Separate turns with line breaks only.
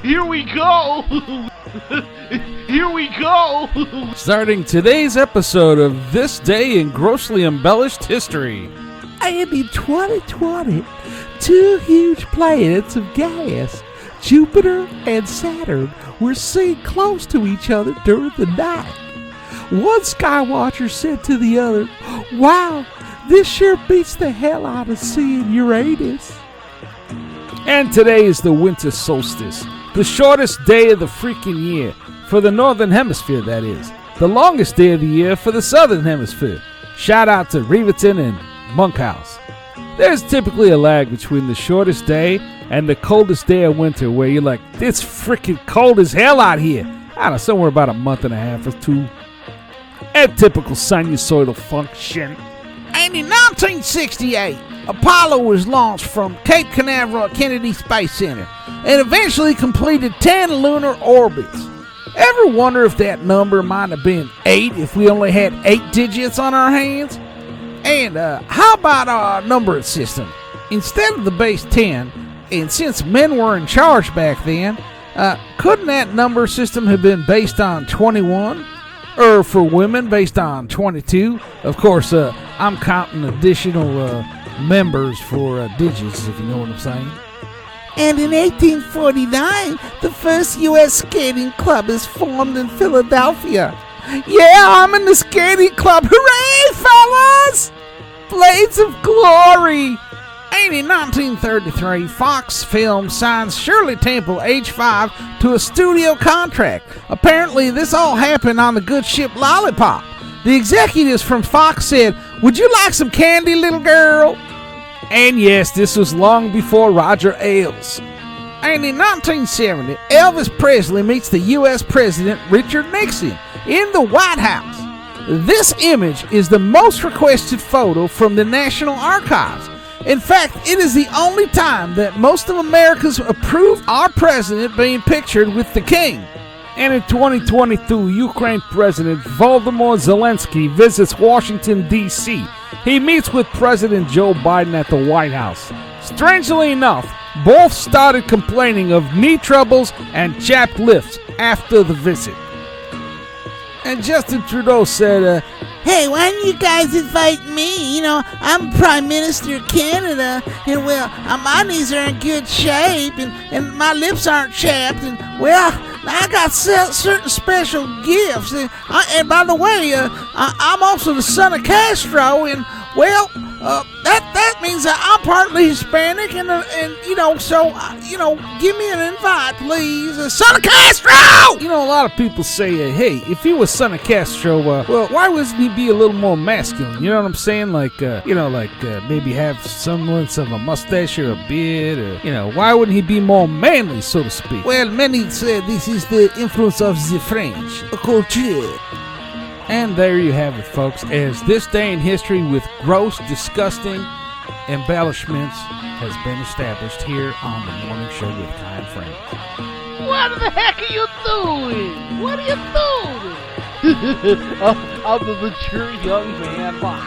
Here we go! Here we go!
Starting today's episode of This Day in Grossly Embellished History.
And in 2020, two huge planets of gas, Jupiter and Saturn, were seen close to each other during the night. One skywatcher said to the other, "Wow, this sure beats the hell out of seeing Uranus."
And today is the winter solstice, the shortest day of the freaking year, for the northern hemisphere that is, the longest day of the year for the southern hemisphere. Shout out to Riverton and Monkhouse. There's typically a lag between the shortest day and the coldest day of winter where you're like, it's freaking cold as hell out here. I don't know, somewhere about a month and a half or two. A typical sinusoidal function.
And in 1968, Apollo was launched from Cape Canaveral Kennedy Space Center and eventually completed 10 lunar orbits. Ever wonder if that number might have been 8 if we only had 8 digits on our hands? And how about our numbering system? Instead of the base 10, and since men were in charge back then, couldn't that number system have been based on 21? Or for women, based on 22? Of course, I'm counting additional members for digits, if you know what I'm saying.
And in 1849, the first U.S. skating club is formed in Philadelphia.
Yeah, I'm in the skating club. Hooray, fellas! Blades of Glory! And in 1933, Fox Films signs Shirley Temple, age 5, to a studio contract. Apparently, this all happened on the good ship Lollipop. The executives from Fox said, "Would you like some candy, little girl?"
And yes, this was long before Roger Ailes.
And in 1970, Elvis Presley meets the U.S. President Richard Nixon in the White House. This image is the most requested photo from the National Archives. In fact, it is the only time that most of Americans approve our president being pictured with the king.
And in 2022, Ukraine President Volodymyr Zelensky visits Washington, D.C. He meets with President Joe Biden at the White House. Strangely enough, both started complaining of knee troubles and chapped lips after the visit. And Justin Trudeau said,
"Hey, why don't you guys invite me? You know, I'm Prime Minister of Canada, and well, my knees are in good shape, and my lips aren't chapped, and well, I got certain special gifts. And by the way, I'm also the son of Castro, and well, that means that I'm partly Hispanic, and you know, so give me an invite, please, son of Castro."
You know, a lot of people say, hey, if he was son of Castro, well, why wouldn't he be a little more masculine? You know what I'm saying? Like, maybe have semblance of a mustache or a beard, or, why wouldn't he be more manly, so to speak?
Well, many say this is the influence of the French culture.
And there you have it, folks, as this day in history with gross, disgusting embellishments has been established here on the morning show with Ky and Friends.
What the heck are you doing? What are you doing? I'm the mature young man. I'm